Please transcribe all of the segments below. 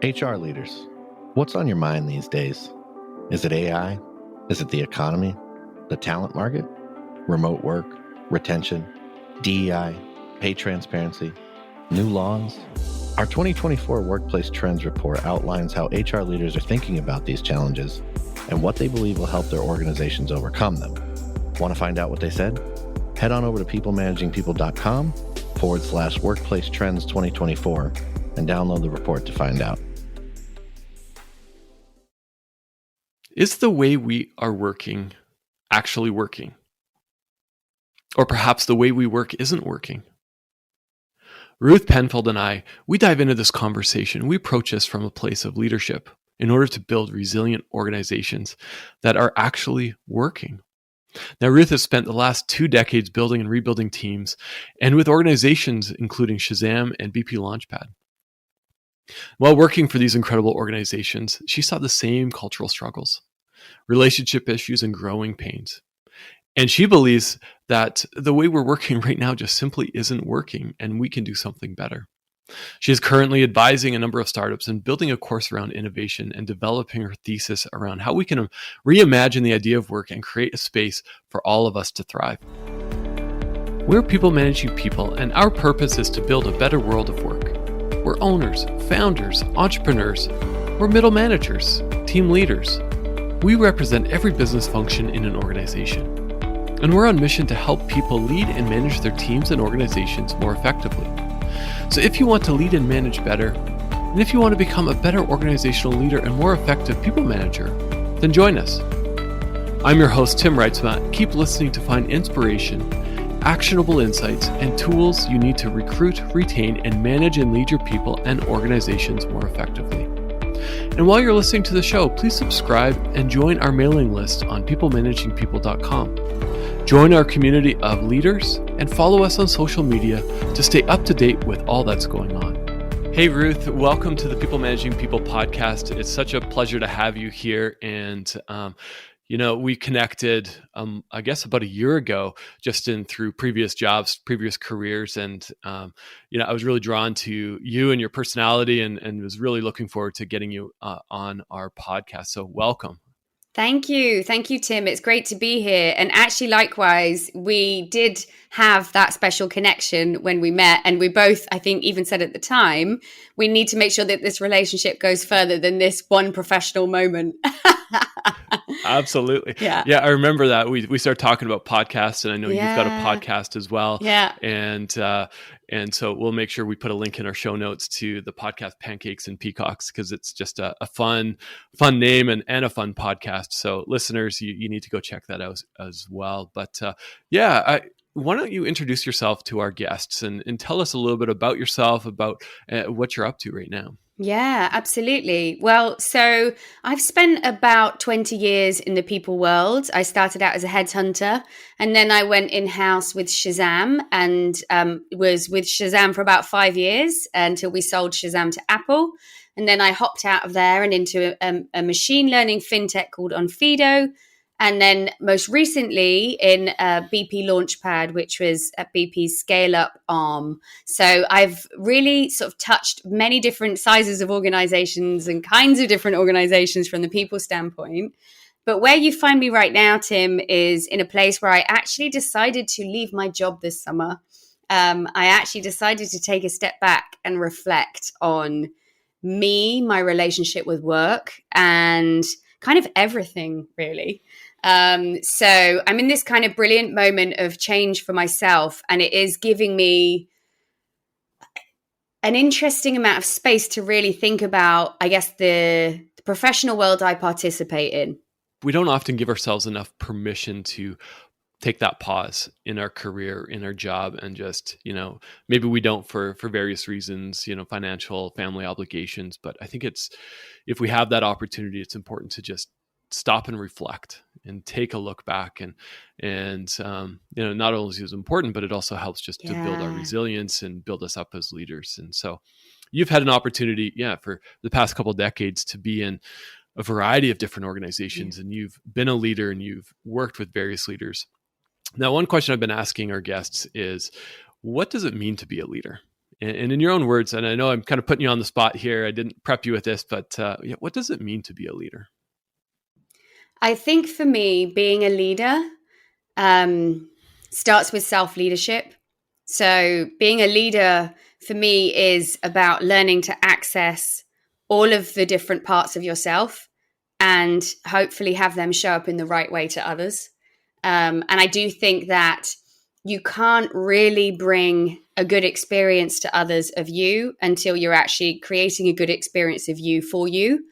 HR leaders, what's on your mind these days? Is it AI? Is it the economy? The talent market? Remote work? Retention? DEI? Pay transparency? New laws? Our 2024 Workplace Trends Report outlines how HR leaders are thinking about these challenges and what they believe will help their organizations overcome them. Want to find out what they said? Head on over to peoplemanagingpeople.com/Workplace Trends 2024 and download the report to find out. Is the way we are working actually working? Or perhaps the way we work isn't working? Ruth Penfold and we dive into this conversation. We approach this from a place of leadership in order to build resilient organizations that are actually working. Now, Ruth has spent the last 2 decades building and rebuilding teams, and with organizations including Shazam and BP Launchpad. While working for these incredible organizations, she saw the same cultural struggles, relationship issues, and growing pains. And she believes that the way we're working right now just simply isn't working, and we can do something better. She is currently advising a number of startups and building a course around innovation and developing her thesis around how we can reimagine the idea of work and create a space for all of us to thrive. We're People Managing People, and our purpose is to build a better world of work. We're owners, founders, entrepreneurs. We're middle managers, team leaders. We represent every business function in an organization. And we're on mission to help people lead and manage their teams and organizations more effectively. So if you want to lead and manage better, and if you want to become a better organizational leader and more effective people manager, then join us. I'm your host, Tim Reitzma. Keep listening to find inspiration, actionable insights, and tools you need to recruit, retain, and manage and lead your people and organizations more effectively. And while you're listening to the show, please subscribe and join our mailing list on peoplemanagingpeople.com. Join our community of leaders and follow us on social media to stay up to date with all that's going on. Hey, Ruth, welcome to the People Managing People podcast. It's such a pleasure to have you here. And, we connected, I guess about a year ago, just through previous jobs, previous careers. And, I was really drawn to you and your personality and was really looking forward to getting you on our podcast. So welcome. Thank you. Thank you, Tim. It's great to be here. And actually, likewise, we did have that special connection when we met. And we both, I think, even said at the time, we need to make sure that this relationship goes further than this one professional moment. Absolutely. Yeah. I remember that. We started talking about podcasts, and I know you've got a podcast as well. Yeah. And so we'll make sure we put a link in our show notes to the podcast Pancakes and Peacocks, because it's just a fun name and a fun podcast. So listeners, you need to go check that out as well. But why don't you introduce yourself to our guests and tell us a little bit about yourself, about what you're up to right now. Yeah, absolutely. Well, so I've spent about 20 years in the people world. I started out as a headhunter, and then I went in-house with Shazam and was with Shazam for about 5 years until we sold Shazam to Apple. And then I hopped out of there and into a machine learning fintech called Onfido. And then most recently in BP Launchpad, which was at BP's scale-up arm. So I've really sort of touched many different sizes of organizations and kinds of different organizations from the people standpoint. But where you find me right now, Tim, is in a place where I actually decided to leave my job this summer. I actually decided to take a step back and reflect on me, my relationship with work, and kind of everything, really. So I'm in this kind of brilliant moment of change for myself, and it is giving me an interesting amount of space to really think about, I guess, the professional world I participate in. We don't often give ourselves enough permission to take that pause in our career, in our job, and just, maybe we don't for various reasons, financial, family obligations. But I think if we have that opportunity, it's important to just stop and reflect and take a look back. And not only is it important, but it also helps just to build our resilience and build us up as leaders. And so you've had an opportunity, for the past couple of decades to be in a variety of different organizations, and you've been a leader and you've worked with various leaders. Now, one question I've been asking our guests is, what does it mean to be a leader? And in your own words, and I know I'm kind of putting you on the spot here, I didn't prep you with this, but what does it mean to be a leader? I think for me, being a leader starts with self-leadership. So being a leader for me is about learning to access all of the different parts of yourself and hopefully have them show up in the right way to others. And I do think that you can't really bring a good experience to others of you until you're actually creating a good experience of you for you.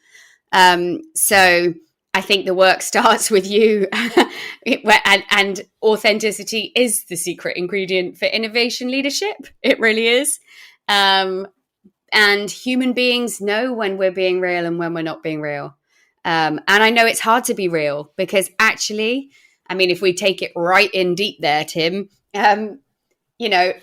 So I think the work starts with you, and authenticity is the secret ingredient for innovation leadership. It really is. And human beings know when we're being real and when we're not being real. And I know it's hard to be real because actually, I mean, if we take it right in deep there, Tim, you know,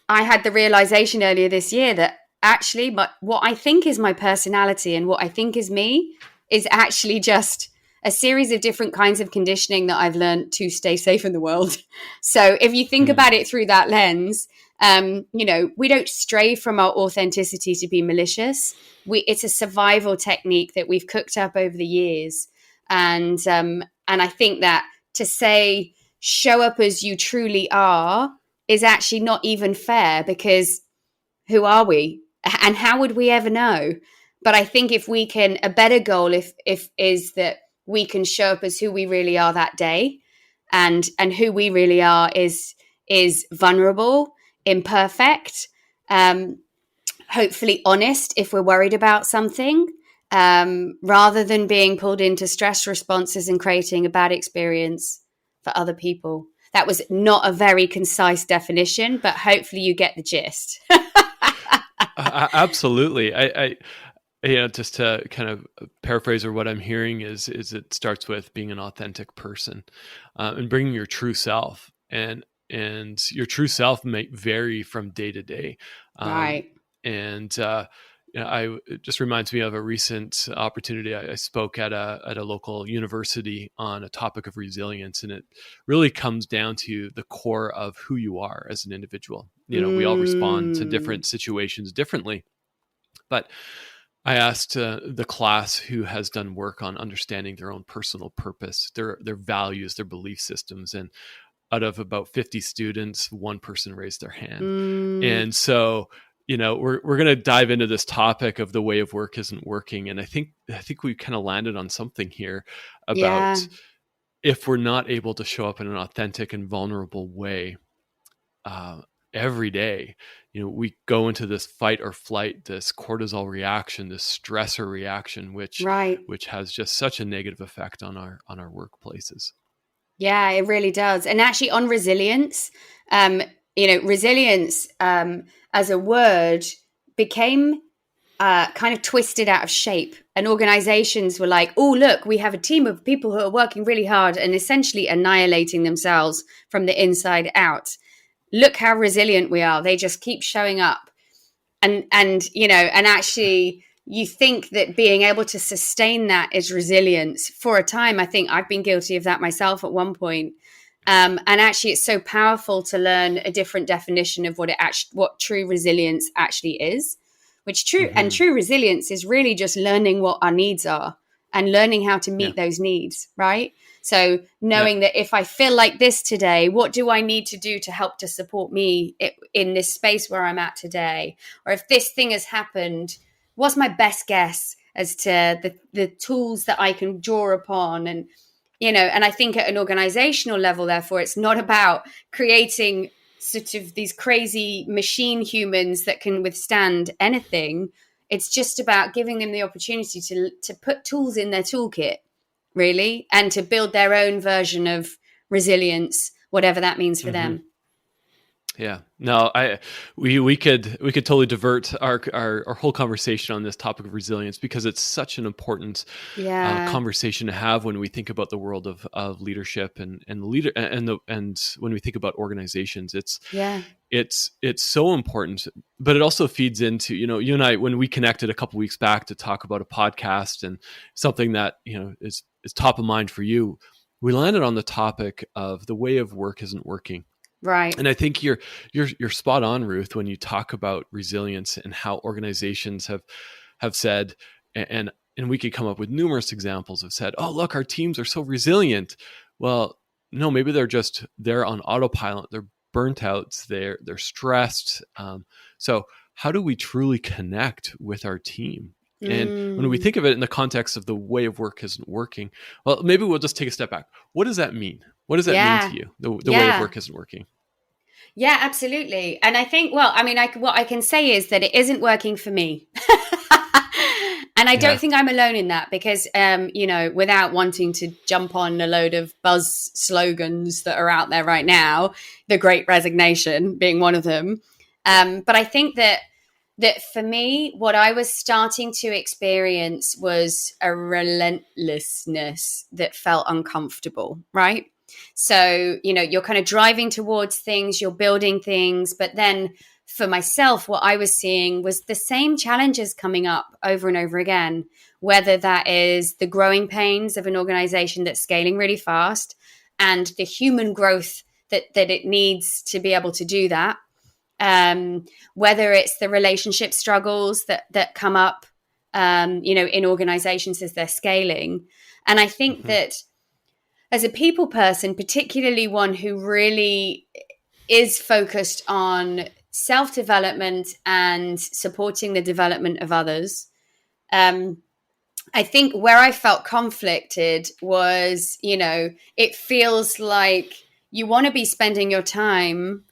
I had the realization earlier this year that actually what I think is my personality and what I think is me is actually just a series of different kinds of conditioning that I've learned to stay safe in the world. So if you think about it through that lens, we don't stray from our authenticity to be malicious. It's a survival technique that we've cooked up over the years. And I think that to say, show up as you truly are is actually not even fair, because who are we? And how would we ever know? But I think if we can, a better goal is that we can show up as who we really are that day. And who we really are is vulnerable, imperfect, hopefully honest if we're worried about something, rather than being pulled into stress responses and creating a bad experience for other people. That was not a very concise definition, but hopefully you get the gist. Absolutely. I just to kind of paraphrase, or what I'm hearing is it starts with being an authentic person, and bringing your true self, and your true self may vary from day to day. Right. And it just reminds me of a recent opportunity. I spoke at a local university on a topic of resilience, and it really comes down to the core of who you are as an individual. We all respond to different situations differently, but I asked the class who has done work on understanding their own personal purpose, their values, their belief systems, and out of about 50 students, one person raised their hand. And so, we're going to dive into this topic of the way of work isn't working. And I think we kind of landed on something here about if we're not able to show up in an authentic and vulnerable way every day, we go into this fight or flight, this cortisol reaction, this stressor reaction, which has just such a negative effect on our workplaces. Yeah, it really does. And actually on resilience, resilience as a word became kind of twisted out of shape. And organizations were like, oh, look, we have a team of people who are working really hard and essentially annihilating themselves from the inside out. Look how resilient we are. They just keep showing up. And actually you think that being able to sustain that is resilience for a time. I think I've been guilty of that myself at one point. And actually it's so powerful to learn a different definition of what true resilience actually is, and true resilience is really just learning what our needs are and learning how to meet those needs, right? So knowing that if I feel like this today, what do I need to do to help to support me in this space where I'm at today? Or if this thing has happened, what's my best guess as to the tools that I can draw upon? And, and I think at an organizational level, therefore, it's not about creating sort of these crazy machine humans that can withstand anything. It's just about giving them the opportunity to put tools in their toolkit, really, and to build their own version of resilience, whatever that means for them. Yeah, no, we could totally divert our whole conversation on this topic of resilience, because it's such an important conversation to have when we think about the world of leadership and when we think about organizations. It's so important, but it also feeds into, you and I, when we connected a couple weeks back to talk about a podcast and something that is top of mind for you, we landed on the topic of the way of work isn't working. Right. And I think you're spot on, Ruth, when you talk about resilience and how organizations have said, and we could come up with numerous examples of said, oh, look, our teams are so resilient. Well, no, maybe they're on autopilot. They're burnt out. They're stressed. So how do we truly connect with our team? And when we think of it in the context of the way of work isn't working, well, maybe we'll just take a step back. What does that mean? What does that mean to you? The way of work isn't working. Yeah, absolutely. And I think, well, I mean, what I can say is that it isn't working for me. And I don't think I'm alone in that because, without wanting to jump on a load of buzz slogans that are out there right now, the Great Resignation being one of them. But I think that for me, what I was starting to experience was a relentlessness that felt uncomfortable, right? So, you're kind of driving towards things, you're building things, but then for myself, what I was seeing was the same challenges coming up over and over again, whether that is the growing pains of an organization that's scaling really fast and the human growth that it needs to be able to do that. Whether it's the relationship struggles that come up, in organizations as they're scaling. And I think that as a people person, particularly one who really is focused on self-development and supporting the development of others, I think where I felt conflicted was, it feels like you want to be spending your time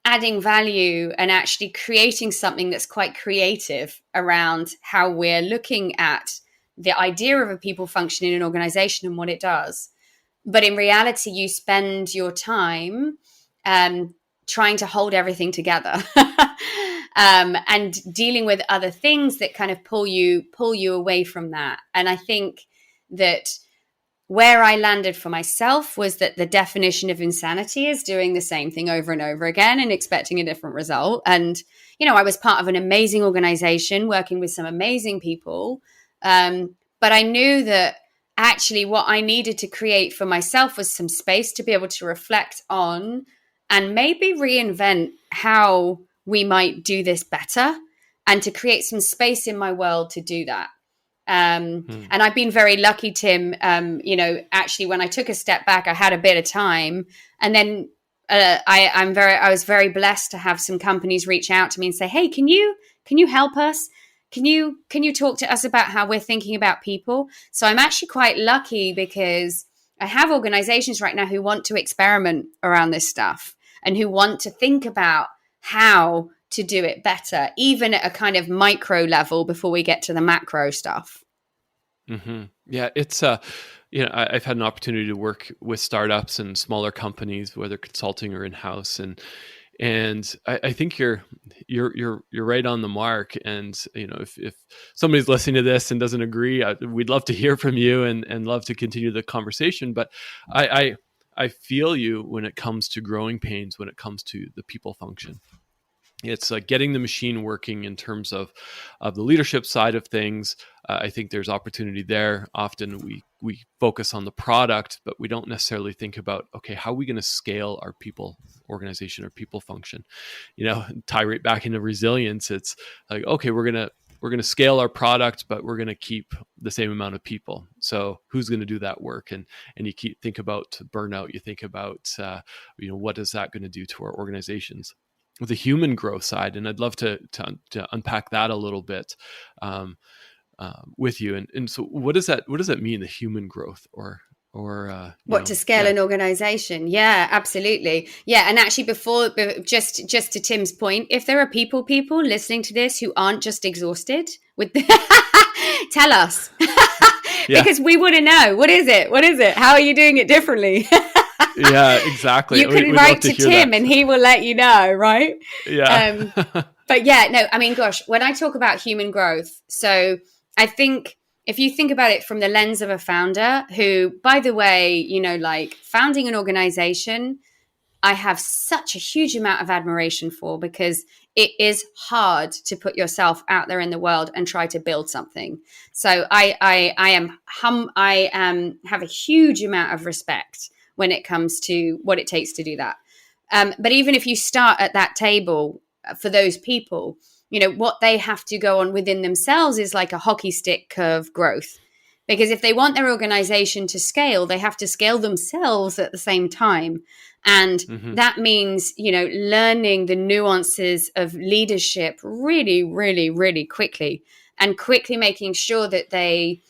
adding value and actually creating something that's quite creative around how we're looking at the idea of a people function in an organization and what it does. But in reality, you spend your time trying to hold everything together and dealing with other things that kind of pull you away from that. And I think that where I landed for myself was that the definition of insanity is doing the same thing over and over again and expecting a different result. And, I was part of an amazing organization working with some amazing people. But I knew that actually what I needed to create for myself was some space to be able to reflect on and maybe reinvent how we might do this better and to create some space in my world to do that. And I've been very lucky, Tim, actually when I took a step back, I had a bit of time and then I was very blessed to have some companies reach out to me and say, hey, can you help us? Can you talk to us about how we're thinking about people? So I'm actually quite lucky because I have organizations right now who want to experiment around this stuff and who want to think about how to do it better, even at a kind of micro level before we get to the macro stuff. Mm-hmm. Yeah, it's I've had an opportunity to work with startups and smaller companies, whether consulting or in-house, and I think you're right on the mark. And if somebody's listening to this and doesn't agree, we'd love to hear from you and love to continue the conversation. But I feel you when it comes to growing pains, when it comes to the people function. It's like getting the machine working in terms of the leadership side of things. I think there's opportunity there. Often we focus on the product, but we don't necessarily think about, okay, how are we going to scale our people organization or people function? Tie right back into resilience. It's like, okay, we're going to scale our product, but we're going to keep the same amount of people. So who's going to do that work? And you think about burnout. You think about, what is that going to do to our organizations? With the human growth side, and I'd love to unpack that a little bit with you. And so, what does that mean? The human growth, or to scale an organization? Yeah, absolutely. Yeah, and actually, before just to Tim's point, if there are people listening to this who aren't just exhausted with, tell us because we want to know what is it? How are you doing it differently? Yeah, exactly. You can write to Tim and he will let you know, right? Yeah. But yeah, no, I mean, gosh, when I talk about human growth, so I think if you think about it from the lens of a founder who, by the way, like founding an organization, I have such a huge amount of admiration for because it is hard to put yourself out there in the world and try to build something. So I have a huge amount of respect when it comes to what it takes to do that. But even if you start at that table for those people, what they have to go on within themselves is like a hockey stick curve growth. Because if they want their organization to scale, they have to scale themselves at the same time. And that means, learning the nuances of leadership really, really, really quickly, and quickly making sure that they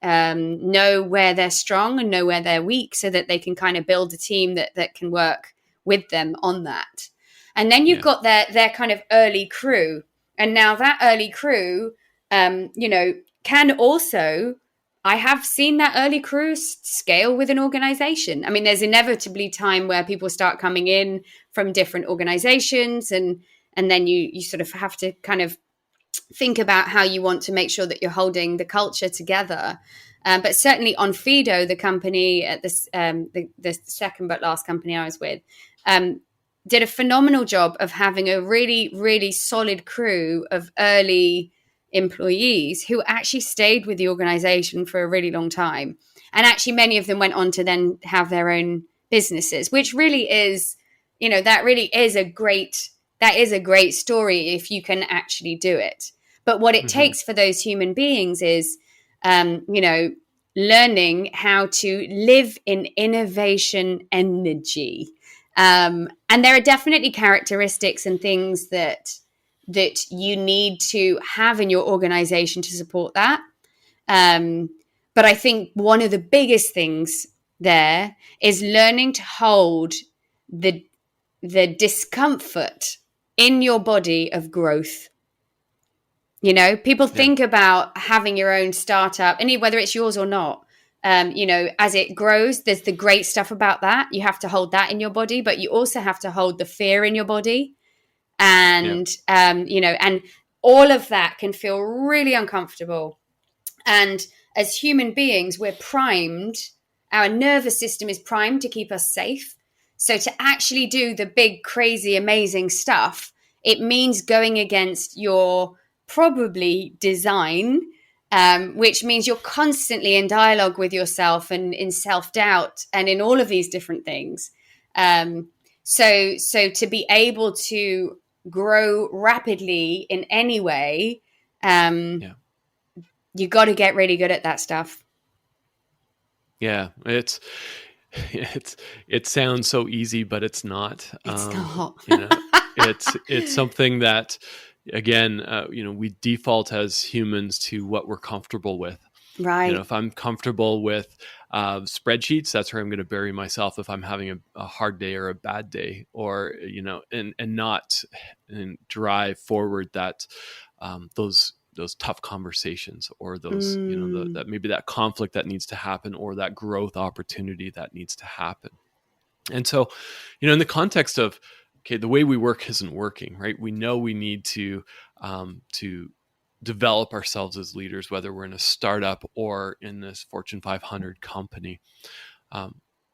know where they're strong and know where they're weak, so that they can kind of build a team that can work with them on that. And then you've got their kind of early crew. And now that early crew, can also, I have seen that early crew scale with an organization. I mean, there's inevitably time where people start coming in from different organizations, and then you sort of have to kind of think about how you want to make sure that you're holding the culture together. But certainly on Fido, the company at this, the second but last company I was with, did a phenomenal job of having a really, really solid crew of early employees who actually stayed with the organization for a really long time. And actually many of them went on to then have their own businesses, which really is, that really is a great story if you can actually do it. But what it takes for those human beings is, learning how to live in innovation energy. And there are definitely characteristics and things that you need to have in your organization to support that. But I think one of the biggest things there is learning to hold the discomfort in your body of growth. People think about having your own startup, and whether it's yours or not, as it grows, there's the great stuff about that. You have to hold that in your body, but you also have to hold the fear in your body. And, and all of that can feel really uncomfortable. And as human beings, we're primed. Our nervous system is primed to keep us safe. So to actually do the big, crazy, amazing stuff, it means going against your probably design, which means you're constantly in dialogue with yourself and in self-doubt and in all of these different things. So to be able to grow rapidly in any way, you got to get really good at that stuff. Yeah, it sounds so easy, but it's not. It's not. It's something that, again, we default as humans to what we're comfortable with. Right. If I'm comfortable with spreadsheets, that's where I'm going to bury myself if I'm having a hard day or a bad day, or and not drive forward that those tough conversations, or those that maybe that conflict that needs to happen, or that growth opportunity that needs to happen. And so, in the context of, okay, the way we work isn't working, right? We know we need to develop ourselves as leaders, whether we're in a startup or in this Fortune 500 company.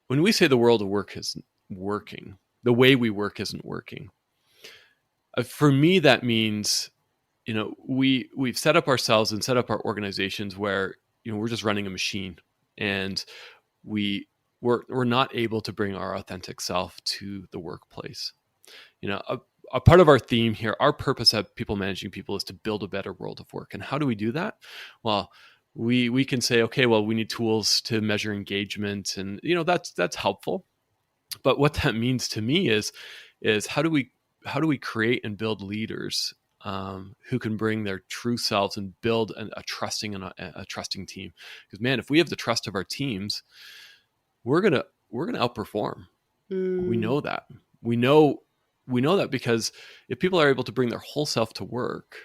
When we say the world of work isn't working, the way we work isn't working, for me, that means, we've set up ourselves and set up our organizations where, we're just running a machine, and we're not able to bring our authentic self to the workplace. A part of our theme here, our purpose at People Managing People, is to build a better world of work. And how do we do that? Well, we can say, okay, well, we need tools to measure engagement, and that's helpful. But what that means to me is how do we create and build leaders who can bring their true selves and build a trusting team? Because, man, if we have the trust of our teams, we're gonna outperform. We know that. We know that because if people are able to bring their whole self to work,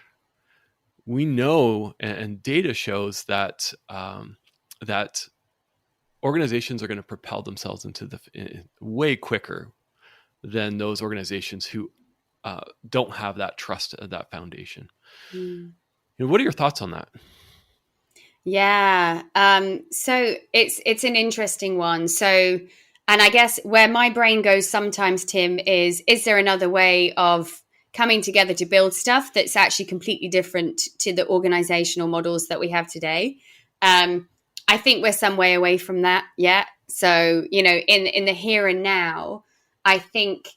we know, and data shows that that organizations are going to propel themselves into way quicker than those organizations who don't have that trust, that foundation. What are your thoughts on that? Yeah. So it's an interesting one. So, and I guess where my brain goes sometimes, Tim, is there another way of coming together to build stuff that's actually completely different to the organizational models that we have today? I think we're some way away from that yet. So, in the here and now, I think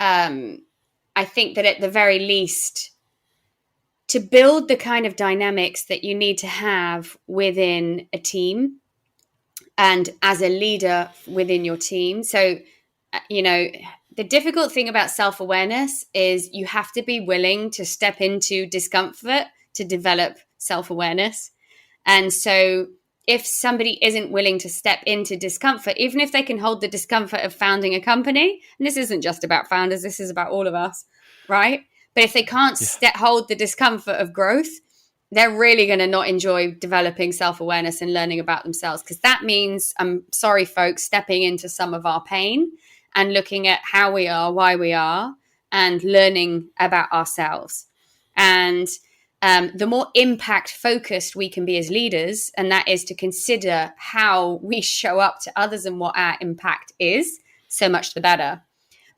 I think that at the very least, to build the kind of dynamics that you need to have within a team and as a leader within your team. So, the difficult thing about self-awareness is you have to be willing to step into discomfort to develop self-awareness. And so if somebody isn't willing to step into discomfort, even if they can hold the discomfort of founding a company, and this isn't just about founders, this is about all of us, right? But if they can't hold the discomfort of growth, they're really going to not enjoy developing self-awareness and learning about themselves, because that means, I'm sorry, folks, stepping into some of our pain and looking at how we are, why we are, and learning about ourselves. And the more impact focused we can be as leaders, and that is to consider how we show up to others and what our impact is, so much the better.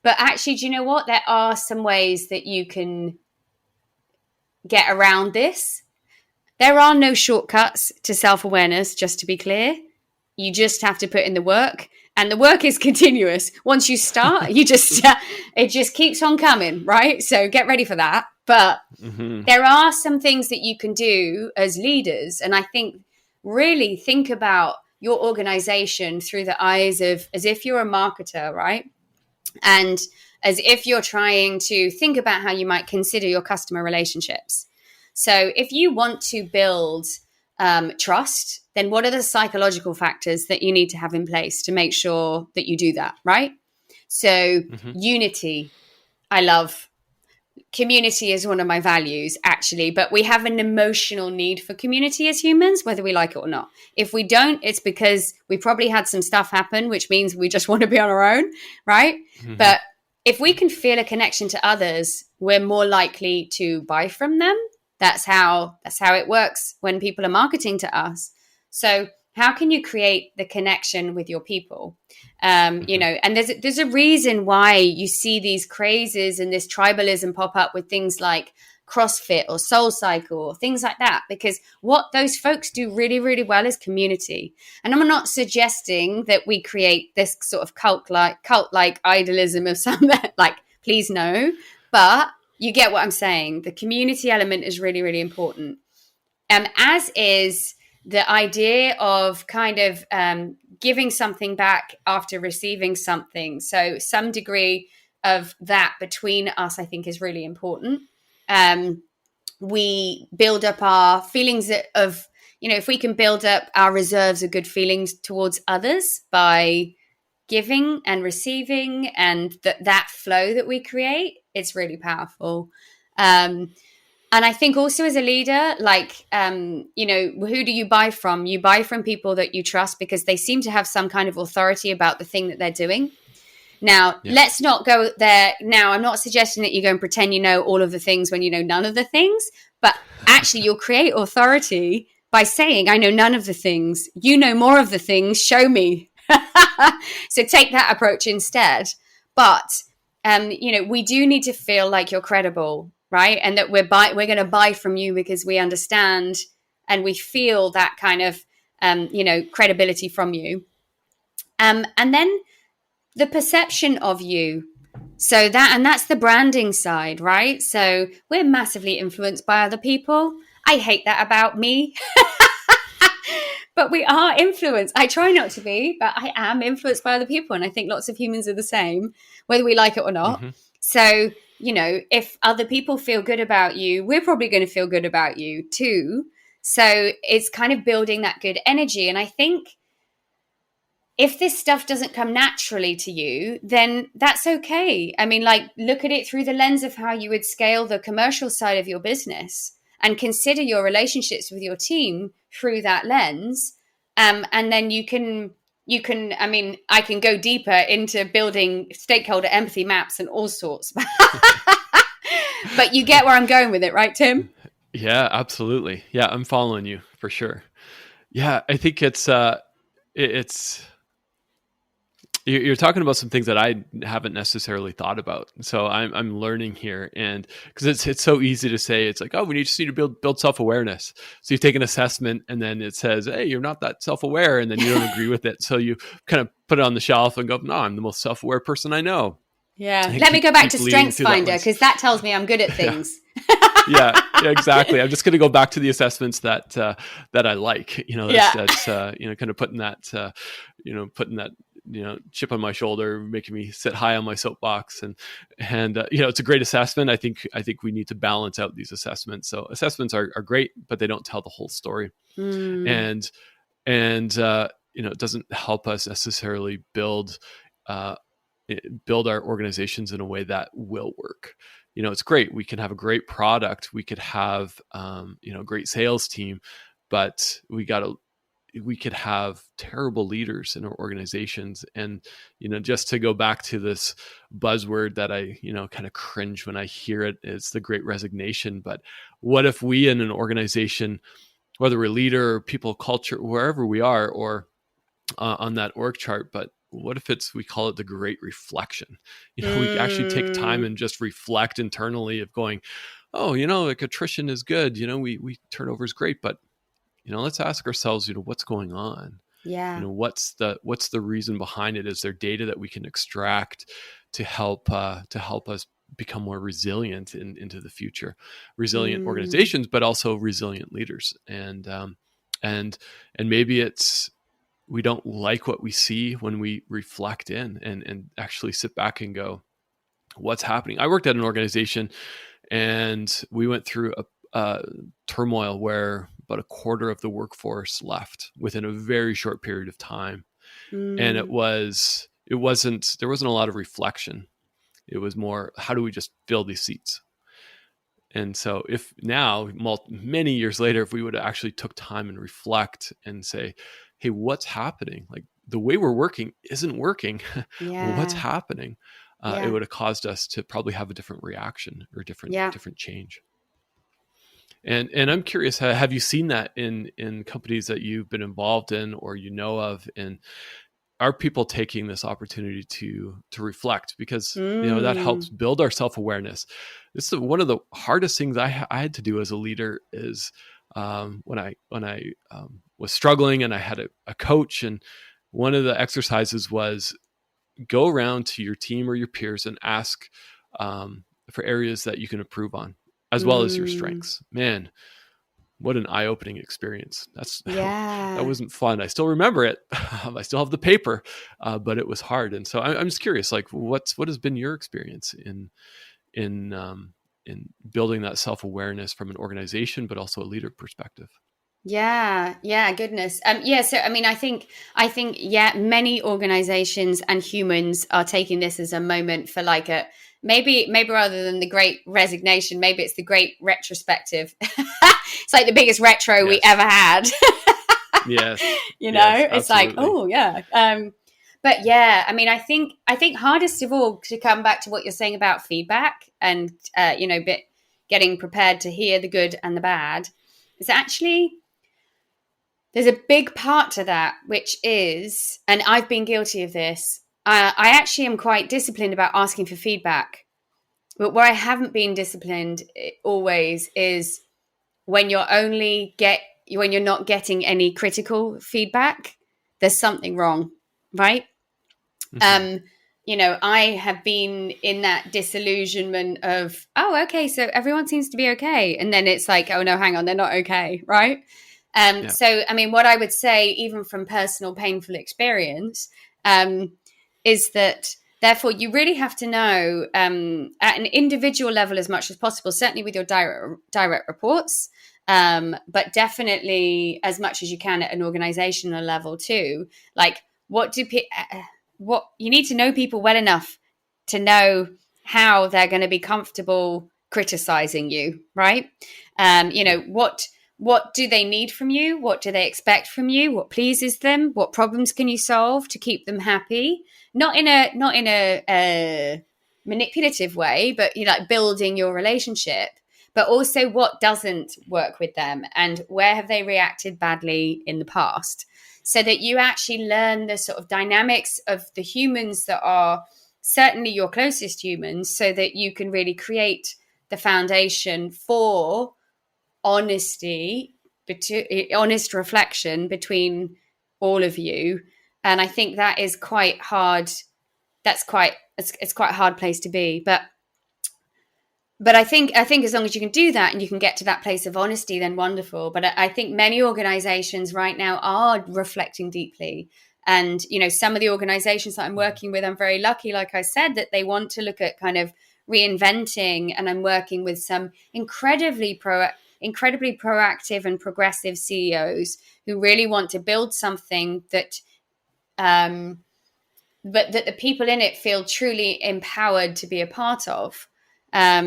But actually, do you know what? There are some ways that you can get around this. There are no shortcuts to self-awareness, just to be clear. You just have to put in the work, and the work is continuous. Once you start, it just keeps on coming, right? So get ready for that. But there are some things that you can do as leaders. And I think really think about your organization through the eyes of as if you're a marketer, right? And as if you're trying to think about how you might consider your customer relationships. So if you want to build trust, then what are the psychological factors that you need to have in place to make sure that you do that, right? So unity, I love. Community is one of my values, actually, but we have an emotional need for community as humans, whether we like it or not. If we don't, it's because we probably had some stuff happen, which means we just want to be on our own, right? But if we can feel a connection to others, we're more likely to buy from them. That's how it works when people are marketing to us. So how can you create the connection with your people? And there's a reason why you see these crazes and this tribalism pop up with things like CrossFit or Soul Cycle or things like that, because what those folks do really, really well is community. And I'm not suggesting that we create this sort of cult-like idolism of some like, please no, but you get what I'm saying. The community element is really, really important. As is the idea of kind of giving something back after receiving something. So some degree of that between us, I think, is really important. We build up our feelings of, if we can build up our reserves of good feelings towards others by giving and receiving, and that flow that we create, it's really powerful. And I think also as a leader, like, who do you buy from? You buy from people that you trust because they seem to have some kind of authority about the thing that they're doing. Now, let's not go there. Now, I'm not suggesting that you go and pretend you know all of the things when you know none of the things, but actually you'll create authority by saying, I know none of the things. You know more of the things. Show me. So take that approach instead. But, we do need to feel like you're credible, right? And that we're going to buy from you because we understand and we feel that kind of, credibility from you. And then the perception of you. So that's the branding side, right? So we're massively influenced by other people. I hate that about me. But we are influenced. I try not to be, but I am influenced by other people. And I think lots of humans are the same, whether we like it or not. So, if other people feel good about you, we're probably going to feel good about you too. So it's kind of building that good energy. And I think if this stuff doesn't come naturally to you, then that's okay. I mean, like, look at it through the lens of how you would scale the commercial side of your business and consider your relationships with your team through that lens. And then you can, I can go deeper into building stakeholder empathy maps and all sorts. But you get where I'm going with it, right, Tim? Yeah, absolutely. Yeah, I'm following you for sure. Yeah, I think it's you're talking about some things that I haven't necessarily thought about. So I'm learning here, and because it's so easy to say, it's like, oh, we just need to build self-awareness. So you take an assessment and then it says, hey, you're not that self-aware, and then you don't agree with it. So you kind of put it on the shelf and go, no, I'm the most self-aware person I know. Yeah. And Let me go back to keep leading Strengths through that Finder, lens. because that tells me I'm good at things. Yeah, exactly. I'm just going to go back to the assessments that I like. That's kind of putting that chip on my shoulder, making me sit high on my soapbox, and it's a great assessment. I think we need to balance out these assessments. So assessments are great, but they don't tell the whole story, and it doesn't help us necessarily build our organizations in a way that will work. It's great. We can have a great product. We could have, a great sales team, but we could have terrible leaders in our organizations. And, just to go back to this buzzword that I, kind of cringe when I hear it, it's the great resignation. But what if we in an organization, whether we're leader or people culture, wherever we are, or on that org chart, but what if we call it the great reflection? We actually take time and just reflect internally of going, oh, like attrition is good. We turnover is great, but let's ask ourselves, what's going on? Yeah. What's the reason behind it? Is there data that we can extract to help us become more resilient into the future? Resilient organizations, but also resilient leaders. And maybe it's, we don't like what we see when we reflect in and actually sit back and go, what's happening? I worked at an organization and we went through a turmoil where about a quarter of the workforce left within a very short period of time. And there wasn't a lot of reflection. It was more, how do we just fill these seats? And so if now, many years later, if we would have actually took time and reflect and say, hey, what's happening? Like, the way we're working isn't working. Yeah. What's happening? It would have caused us to probably have a different reaction or different change. And I'm curious, have you seen that in companies that you've been involved in or of? And are people taking this opportunity to reflect? Because that helps build our self-awareness. This is one of the hardest things I had to do as a leader is when I was struggling and I had a coach, and one of the exercises was go around to your team or your peers and ask for areas that you can improve on, as well as your strengths. Man, what an eye-opening experience. That wasn't fun. I still remember it. I still have the paper, but it was hard. And so I'm just curious, like, what has been your experience in building that self-awareness from an organization, but also a leader perspective? Yeah. Goodness. So, I mean, I think, many organizations and humans are taking this as a moment for like maybe rather than the great resignation, maybe it's the great retrospective. It's like the biggest retro we ever had. Yes. It's like, oh yeah. But yeah, I mean, I think hardest of all, to come back to what you're saying about feedback and, getting prepared to hear the good and the bad, is actually, there's a big part to that, which is, and I've been guilty of this, I actually am quite disciplined about asking for feedback. But where I haven't been disciplined always is when you're not getting any critical feedback, there's something wrong, right? Mm-hmm. I have been in that disillusionment of, oh, okay, so everyone seems to be okay. And then it's like, oh no, hang on, they're not okay, right? So, I mean, what I would say, even from personal painful experience, is that therefore you really have to know at an individual level as much as possible, certainly with your direct reports, but definitely as much as you can at an organizational level too. Like, what you need to know people well enough to know how they're going to be comfortable criticizing you, right? What do they need from you? What do they expect from you? What pleases them? What problems can you solve to keep them happy? Not in a manipulative way, but like building your relationship. But also, what doesn't work with them, and where have they reacted badly in the past, so that you actually learn the sort of dynamics of the humans that are certainly your closest humans, so that you can really create the foundation for honest reflection between all of you. And I think that is quite hard. That's quite it's quite a hard place to be. But I think as long as you can do that and you can get to that place of honesty, then wonderful. But I think many organizations right now are reflecting deeply. And, some of the organizations that I'm working with, I'm very lucky, like I said, that they want to look at kind of reinventing. And I'm working with some incredibly proactive and progressive CEOs who really want to build something that, but that the people in it feel truly empowered to be a part of. But I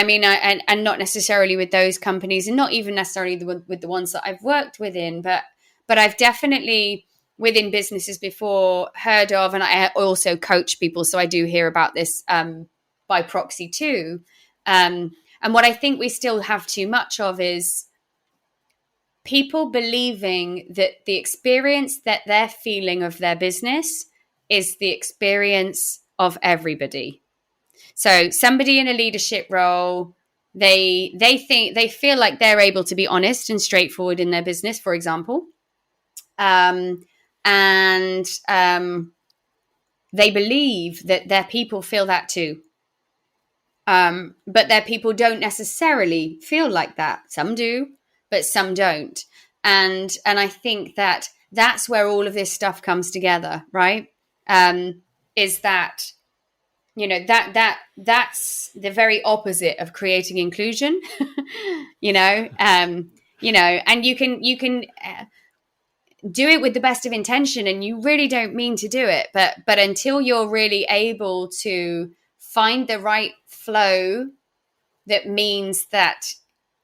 mean, and not necessarily with those companies, and not even necessarily with the ones that I've worked within, but I've definitely within businesses before heard of, and I also coach people, so I do hear about this by proxy too. And what I think we still have too much of is people believing that the experience that they're feeling of their business is the experience of everybody. So somebody in a leadership role, they feel like they're able to be honest and straightforward in their business, for example. And they believe that their people feel that too. But their people don't necessarily feel like that. Some do, but some don't. And I think that that's where all of this stuff comes together, right? Is that, that's the very opposite of creating inclusion, and you can do it with the best of intention, and you really don't mean to do it, but until you're really able to find the right flow that means that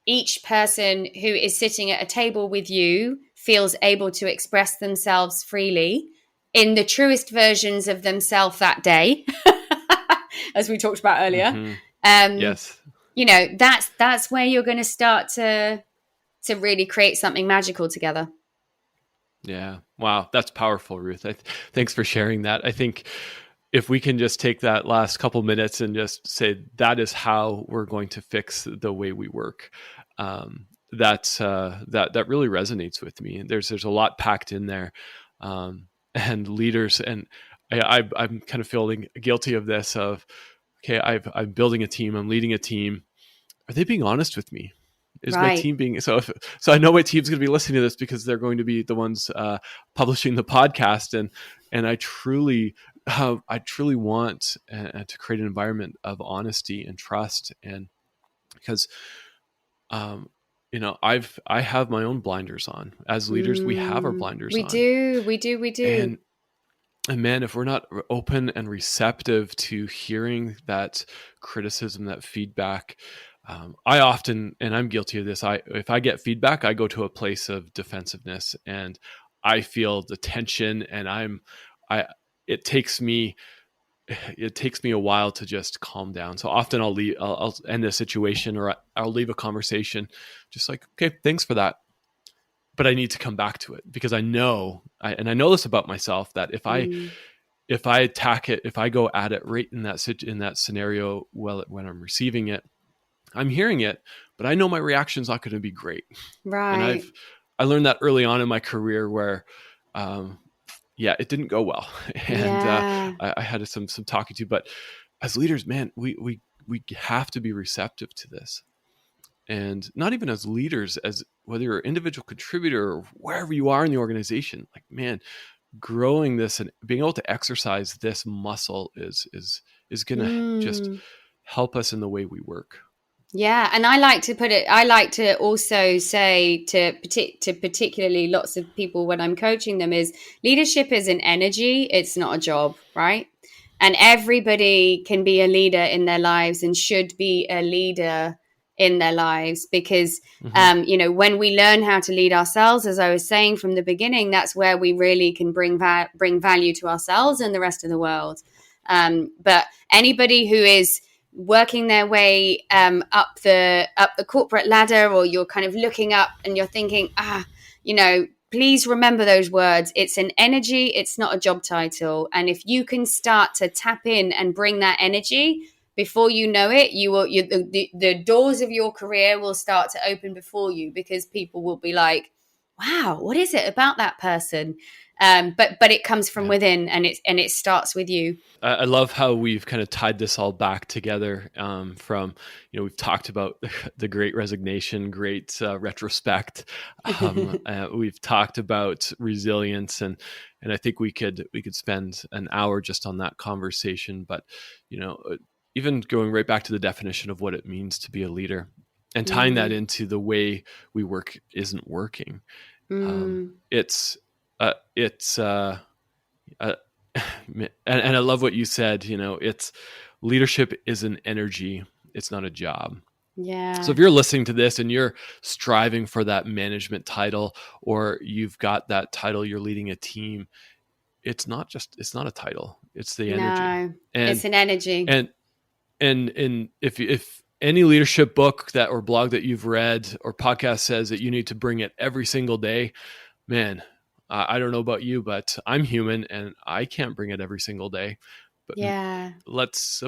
each person who is sitting at a table with you feels able to express themselves freely in the truest versions of themselves that day, as we talked about earlier. Mm-hmm. Yes. That's where you're going to start to really create something magical together. Yeah. Wow. That's powerful, Ruth. Thanks for sharing that. I think if we can just take that last couple minutes and just say that is how we're going to fix the way we work, that really resonates with me. There's a lot packed in there, and leaders, and I'm kind of feeling guilty of this. Of okay, I'm building a team, I'm leading a team. Are they being honest with me? Is right. My team being so? I know my team's going to be listening to this because they're going to be the ones publishing the podcast, and I truly want to create an environment of honesty and trust, and because I have my own blinders on. As leaders, we have our blinders on. We do. And man, if we're not open and receptive to hearing that criticism, that feedback, I often, and I'm guilty of this, if I get feedback, I go to a place of defensiveness, and I feel the tension, and it takes me a while to just calm down. So often I'll end a situation, or I'll leave a conversation just like, okay, thanks for that. But I need to come back to it, because I know this about myself, that if I attack it, if I go at it right in that scenario, when I'm receiving it, I'm hearing it, but I know my reaction's not going to be great. Right. And I learned that early on in my career where, it didn't go well. And I had some talking to, but as leaders, man, we have to be receptive to this. And not even as leaders, as whether you're an individual contributor or wherever you are in the organization, like, man, growing this and being able to exercise this muscle is going to just help us in the way we work. Yeah. And I like to also say to particularly lots of people when I'm coaching them is leadership is an energy. It's not a job, right? And everybody can be a leader in their lives and should be a leader in their lives, because, when we learn how to lead ourselves, as I was saying from the beginning, that's where we really can bring value to ourselves and the rest of the world. But anybody who is working their way up the corporate ladder, or you're kind of looking up and you're thinking, please remember those words. It's an energy. It's not a job title. And if you can start to tap in and bring that energy, before you know it, the doors of your career will start to open before you, because people will be like, wow, what is it about that person? But it comes from within, and it starts with you. I love how we've kind of tied this all back together from, we've talked about the Great Resignation, great retrospect. We've talked about resilience, and I think we could spend an hour just on that conversation. But, even going right back to the definition of what it means to be a leader and tying that into the way we work isn't working. And I love what you said, it's leadership is an energy. It's not a job. Yeah. So if you're listening to this and you're striving for that management title, or you've got that title, you're leading a team, it's not a title. It's the energy. No, it's an energy. And if any leadership book or blog that you've read or podcast says that you need to bring it every single day, man, I don't know about you, but I'm human and I can't bring it every single day. But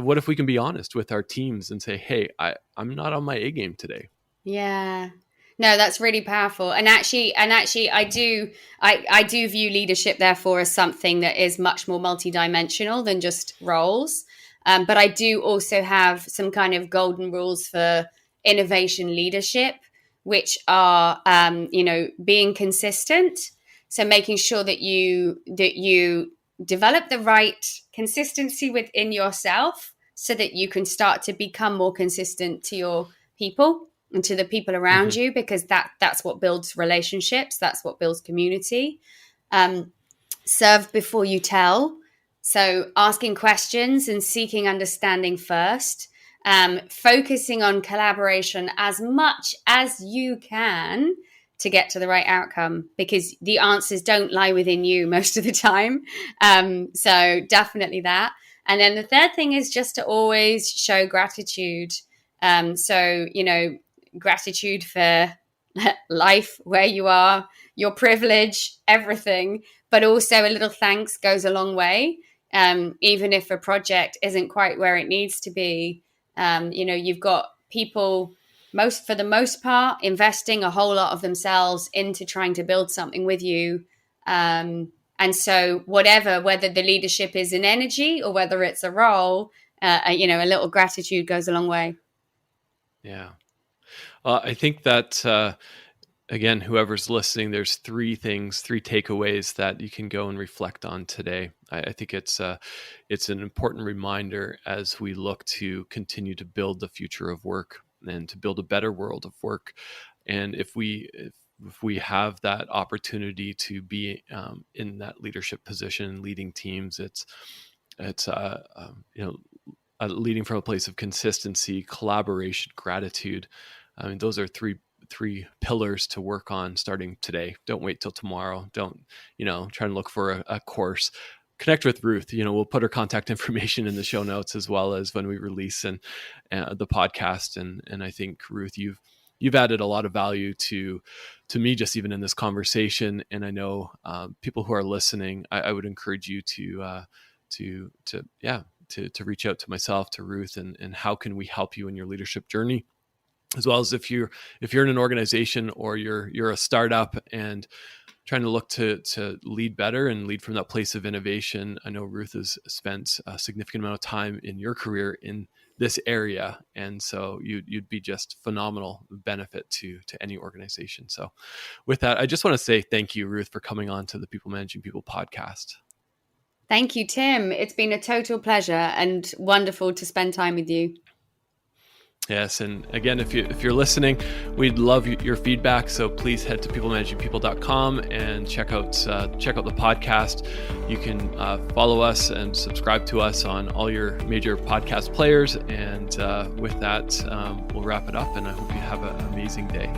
what if we can be honest with our teams and say, hey, I'm not on my A game today. Yeah. No, that's really powerful. And actually, I do view leadership, therefore, as something that is much more multidimensional than just roles. But I do also have some kind of golden rules for innovation leadership, which are, being consistent. So making sure that you develop the right consistency within yourself so that you can start to become more consistent to your people and to the people around you, because that's what builds relationships. That's what builds community. Serve before you tell. So asking questions and seeking understanding first. Focusing on collaboration as much as you can to get to the right outcome, because the answers don't lie within you most of the time. So definitely that. And then the third thing is just to always show gratitude. Gratitude for life, where you are, your privilege, everything, but also a little thanks goes a long way. Even if a project isn't quite where it needs to be, you've got people, for the most part, investing a whole lot of themselves into trying to build something with you. And so whether the leadership is an energy or whether it's a role, a little gratitude goes a long way. Yeah. I think that, again, whoever's listening, there's three takeaways that you can go and reflect on today. I think it's an important reminder as we look to continue to build the future of work and to build a better world of work. And if we have that opportunity to be in that leadership position, leading teams, it's leading from a place of consistency, collaboration, gratitude. I mean, those are three pillars to work on starting today. Don't wait till tomorrow. Don't, try and look for a course. Connect with Ruth. We'll put her contact information in the show notes, as well as when we release the podcast. And I think, Ruth, you've added a lot of value to me, just even in this conversation. And I know people who are listening, I would encourage you to reach out to myself, to Ruth, and how can we help you in your leadership journey, as well as if you're in an organization or you're a startup and trying to look to lead better and lead from that place of innovation. I know Ruth has spent a significant amount of time in your career in this area, and so you'd be just phenomenal benefit to any organization. So with that, I just want to say thank you, Ruth, for coming on to the People Managing People podcast. Thank you, Tim. It's been a total pleasure and wonderful to spend time with you. Yes, and again, if you're listening, we'd love your feedback. So please head to peoplemanagingpeople.com and check out the podcast. You can follow us and subscribe to us on all your major podcast players. And with that, we'll wrap it up. And I hope you have an amazing day.